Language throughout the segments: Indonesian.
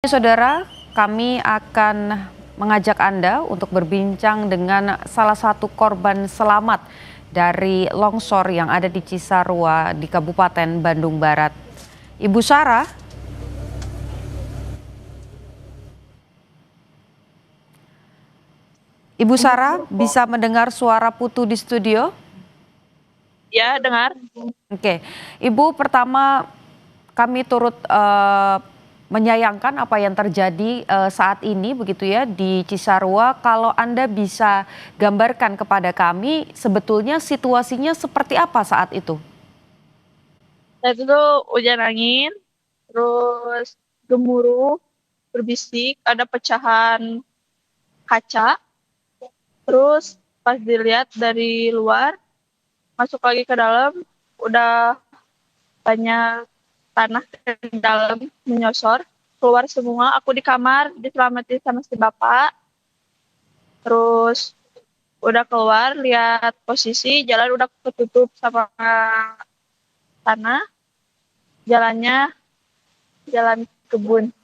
Saudara, kami akan mengajak Anda untuk berbincang dengan salah satu korban selamat dari longsor yang ada di Cisarua di Kabupaten Bandung Barat. Ibu Sarah, Ibu Sarah bisa mendengar suara Putu di studio? Ya, dengar. Oke, Ibu, pertama kami turut menyayangkan apa yang terjadi saat ini begitu ya di Cisarua. Kalau Anda bisa gambarkan kepada kami sebetulnya situasinya seperti apa saat itu? Saat itu hujan angin, terus gemuruh, berbisik, ada pecahan kaca, terus pas dilihat dari luar, masuk lagi ke dalam, udah banyak tanah ke dalam menyosor, keluar semua, aku di kamar, diselamatin sama si bapak, terus udah keluar, lihat posisi, jalan udah ketutup sama tanah, jalannya jalan kebun.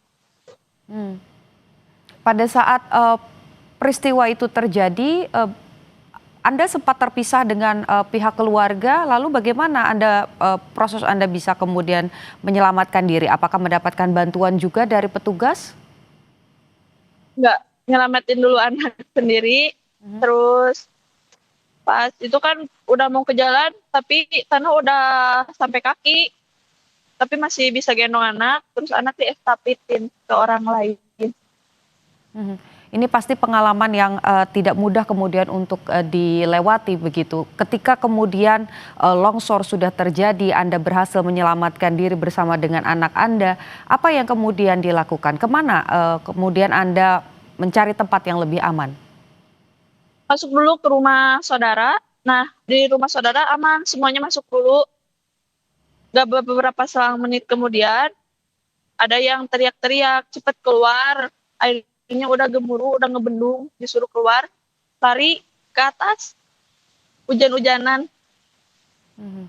Hmm. Pada saat peristiwa itu terjadi, Anda sempat terpisah dengan pihak keluarga, lalu bagaimana proses Anda bisa kemudian menyelamatkan diri? Apakah mendapatkan bantuan juga dari petugas? Nggak nyelamatin dulu anak sendiri, Mhm. terus pas itu kan udah mau ke jalan, tapi tanah udah sampai kaki, tapi masih bisa gendong anak, terus anak diestapitin ke orang lain. Mhm. Ini pasti pengalaman yang tidak mudah kemudian untuk dilewati begitu. Ketika kemudian longsor sudah terjadi, Anda berhasil menyelamatkan diri bersama dengan anak Anda, apa yang kemudian dilakukan? Kemana kemudian Anda mencari tempat yang lebih aman? Masuk dulu ke rumah saudara, nah di rumah saudara aman, semuanya masuk dulu, gak beberapa selang menit kemudian, ada yang teriak-teriak, cepet keluar, airnya udah gemuruh, udah ngebendung, disuruh keluar, lari ke atas, hujan-hujanan. Mhm.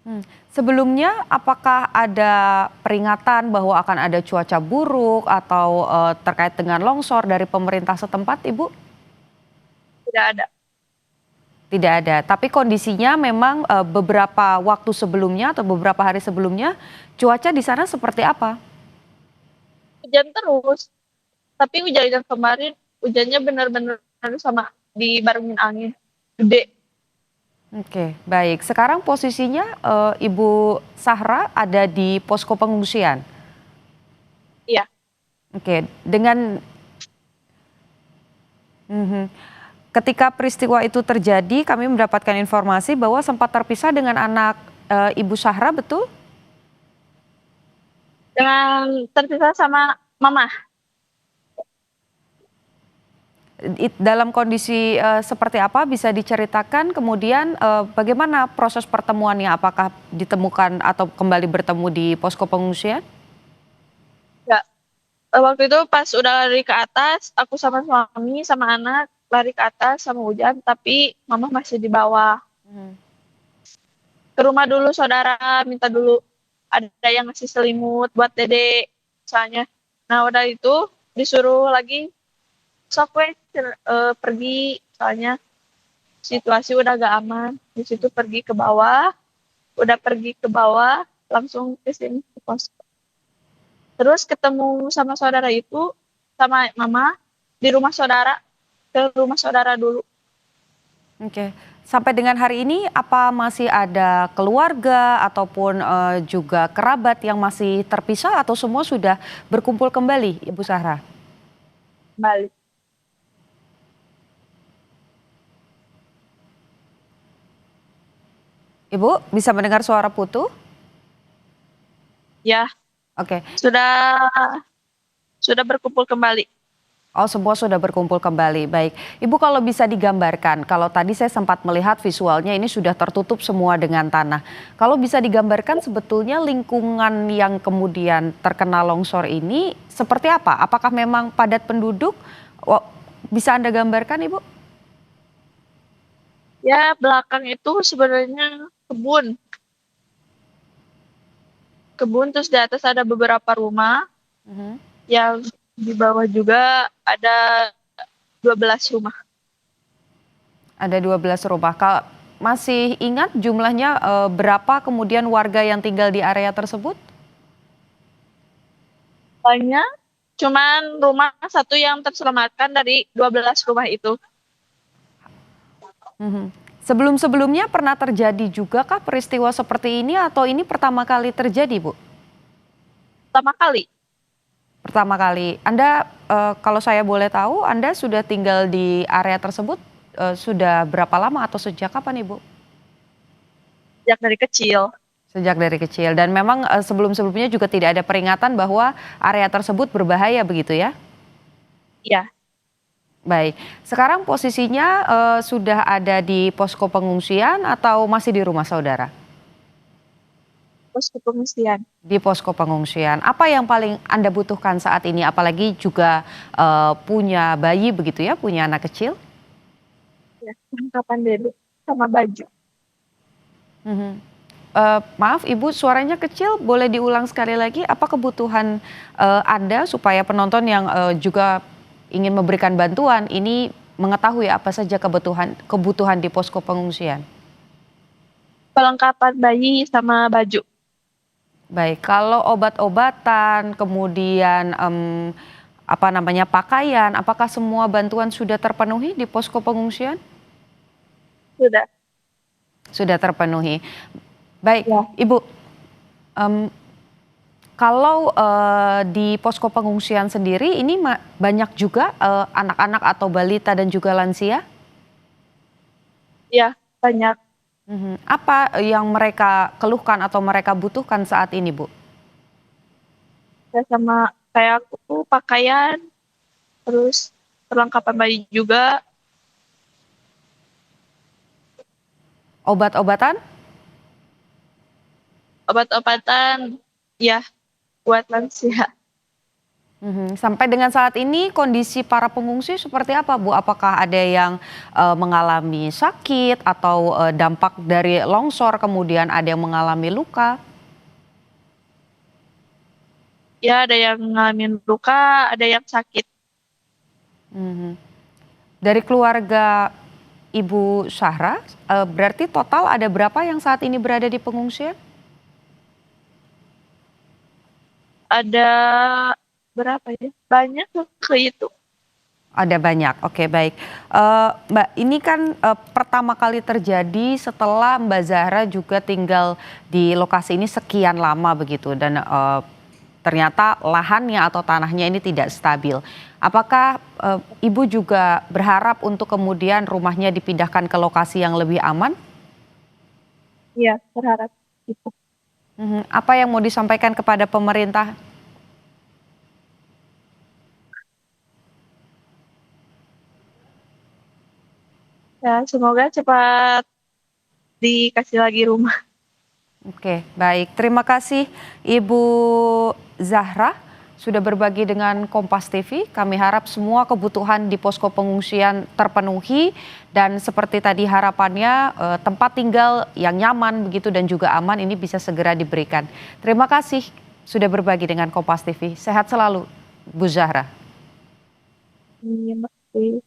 Hmm. Sebelumnya, apakah ada peringatan bahwa akan ada cuaca buruk atau terkait dengan longsor dari pemerintah setempat, Ibu? Tidak ada. Tidak ada, tapi kondisinya memang beberapa waktu sebelumnya atau beberapa hari sebelumnya, cuaca di sana seperti apa? Hujan terus, tapi hujan kemarin, hujannya benar-benar sama dibarengin angin, gede. Oke, baik. Sekarang posisinya Ibu Sahra ada di posko pengungsian. Iya, Oke, dengan mhm. Ketika peristiwa itu terjadi, kami mendapatkan informasi bahwa sempat terpisah dengan anak Ibu Sahra, betul? dengan terpisah sama mama. Dalam kondisi seperti apa bisa diceritakan? Kemudian bagaimana proses pertemuannya? Apakah ditemukan atau kembali bertemu di posko pengungsian? Ya, waktu itu pas udah lari ke atas, aku sama suami sama anak lari ke atas sama hujan, tapi mama masih di bawah. Mhm. Ke rumah dulu saudara, minta dulu ada yang ngasih selimut buat dede, soalnya. Nah udah itu disuruh lagi sok we pergi, soalnya situasi udah gak aman. Di situ pergi ke bawah, udah pergi ke bawah, langsung ke sini ke pos. Terus ketemu sama saudara itu, sama mama di rumah saudara, ke rumah saudara dulu. Oke. Sampai dengan hari ini apa masih ada keluarga ataupun juga kerabat yang masih terpisah atau semua sudah berkumpul kembali, Ibu Sahra? Balik. Ibu bisa mendengar suara Putu? Ya, Oke. sudah sudah berkumpul kembali. Oh, semua sudah berkumpul kembali. Baik. Ibu kalau bisa digambarkan, kalau tadi saya sempat melihat visualnya ini sudah tertutup semua dengan tanah. Kalau bisa digambarkan sebetulnya lingkungan yang kemudian terkena longsor ini seperti apa? Apakah memang padat penduduk? Bisa Anda gambarkan, Ibu? Ya, belakang itu sebenarnya kebun. Kebun terus di atas ada beberapa rumah. Mhm. Yang di bawah juga ada 12 rumah. Ada 12 rumah. Masih ingat jumlahnya berapa kemudian warga yang tinggal di area tersebut? Banyak, cuman rumah satu yang terselamatkan dari 12 rumah itu. Mhm. Sebelum-sebelumnya pernah terjadi juga kah peristiwa seperti ini atau ini pertama kali terjadi, Bu? Pertama kali, Pertama kali. Anda, kalau saya boleh tahu, Anda sudah tinggal di area tersebut, sudah berapa lama atau sejak kapan, Ibu? sejak dari kecil. Sejak dari kecil dan memang, sebelum-sebelumnya juga tidak ada peringatan bahwa area tersebut berbahaya begitu ya? Ya, Baik. Sekarang posisinya, sudah ada di posko pengungsian atau masih di rumah saudara? posko pengungsian. Di posko pengungsian. Apa yang paling Anda butuhkan saat ini? Apalagi juga, punya bayi begitu ya, punya anak kecil? Ya, perlengkapan bebek sama baju. Mhm. Maaf Ibu suaranya kecil, boleh diulang sekali lagi? Apa kebutuhan, Anda supaya penonton yang, juga ingin memberikan bantuan ini mengetahui apa saja kebutuhan kebutuhan di posko pengungsian? Perlengkapan bayi sama baju. Baik, kalau obat-obatan, kemudian, apa namanya, pakaian, apakah semua bantuan sudah terpenuhi di posko pengungsian? Sudah. Sudah terpenuhi. Baik, Ya, Ibu, mmm, kalau, di posko pengungsian sendiri ini banyak juga, anak-anak atau balita dan juga lansia? ya, banyak. Mhm. Apa yang mereka keluhkan atau mereka butuhkan saat ini, Bu? Ya, sama kayak aku pakaian, terus perlengkapan bayi juga, Obat-obatan? obat-obatan, ya, buat lansia. Mhm. Sampai dengan saat ini kondisi para pengungsi seperti apa, Bu? Apakah ada yang, mengalami sakit atau, dampak dari longsor, kemudian ada yang mengalami luka? Ya, ada yang ngalamin luka, ada yang sakit. Mhm. Dari keluarga Ibu Syahra, berarti total ada berapa yang saat ini berada di pengungsian? Ada berapa ya? Banyak tuh kehitung. Ada banyak, oke baik. Mbak, ini kan, pertama kali terjadi setelah Mbak Zahra juga tinggal di lokasi ini sekian lama begitu dan, ternyata lahannya atau tanahnya ini tidak stabil. Apakah, Ibu juga berharap untuk kemudian rumahnya dipindahkan ke lokasi yang lebih aman? Iya, berharap gitu. Mhm, apa yang mau disampaikan kepada pemerintah? Ya, semoga cepat dikasih lagi rumah. Oke, baik. Terima kasih Ibu Zahra sudah berbagi dengan Kompas TV. Kami harap semua kebutuhan di posko pengungsian terpenuhi dan seperti tadi harapannya tempat tinggal yang nyaman begitu dan juga aman ini bisa segera diberikan. Terima kasih sudah berbagi dengan Kompas TV. Sehat selalu, Bu Zahra. Terima kasih.